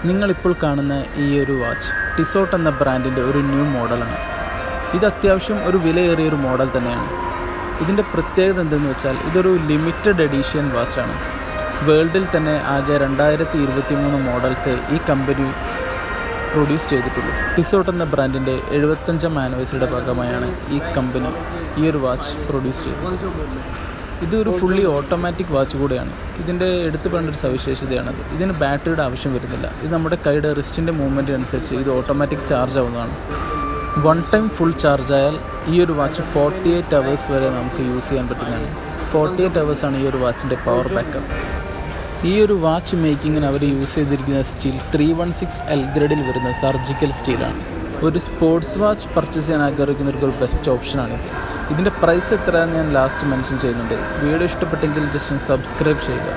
നിങ്ങളിപ്പോൾ കാണുന്ന ഈ ഒരു വാച്ച് ടിസോട്ട് എന്ന ബ്രാൻഡിൻ്റെ ഒരു ന്യൂ മോഡലാണ്. ഇത് അത്യാവശ്യം ഒരു വിലയേറിയൊരു മോഡൽ തന്നെയാണ്. ഇതിൻ്റെ പ്രത്യേകത എന്തെന്ന് വെച്ചാൽ ഇതൊരു ലിമിറ്റഡ് എഡിഷൻ വാച്ചാണ്. വേൾഡിൽ തന്നെ ആകെ 2023 മോഡൽസേ ഈ കമ്പനി പ്രൊഡ്യൂസ് ചെയ്തിട്ടുള്ളൂ. ടിസോട്ട് എന്ന ബ്രാൻഡിൻ്റെ 75ാം ആനിവേഴ്സറിയുടെ ഭാഗമായാണ് ഈ കമ്പനി ഈ ഒരു വാച്ച് പ്രൊഡ്യൂസ് ചെയ്തത്. ഇതൊരു ഫുള്ളി ഓട്ടോമാറ്റിക് വാച്ച് കൂടെയാണ്. ഇതിൻ്റെ എടുത്തു പറയേണ്ട ഒരു സവിശേഷതയാണത്. ഇതിന് ബാറ്ററിയുടെ ആവശ്യം വരുന്നില്ല. ഇത് നമ്മുടെ കൈയുടെ റിസ്റ്റിൻ്റെ മൂവ്മെൻറ്റിനനുസരിച്ച് ഇത് ഓട്ടോമാറ്റിക് ചാർജ് ആവുന്നതാണ്. 1 ടൈം ഫുൾ ചാർജ് ആയാൽ ഈ ഒരു വാച്ച് 48 അവേഴ്സ് വരെ നമുക്ക് യൂസ് ചെയ്യാൻ പറ്റുന്നതാണ്. 48 അവേഴ്സാണ് ഈ ഒരു വാച്ചിൻ്റെ പവർ ബാക്കപ്പ്. ഈ ഒരു വാച്ച് മേക്കിങ്ങിന് അവർ യൂസ് ചെയ്തിരിക്കുന്ന സ്റ്റീൽ 316L ഗ്രേഡിൽ വരുന്ന സർജിക്കൽ സ്റ്റീലാണ്. ഒരു സ്പോർട്സ് വാച്ച് പർച്ചേസ് ചെയ്യാൻ ആഗ്രഹിക്കുന്നവർക്ക് ഒരു ബെസ്റ്റ് ഓപ്ഷനാണിത്. ഇതിൻ്റെ പ്രൈസ് എത്രയാണെന്ന് ഞാൻ ലാസ്റ്റ് മെൻഷൻ ചെയ്യുന്നുണ്ട്. വീഡിയോ ഇഷ്ടപ്പെട്ടെങ്കിൽ ജസ്റ്റ് സബ്സ്ക്രൈബ് ചെയ്യുക.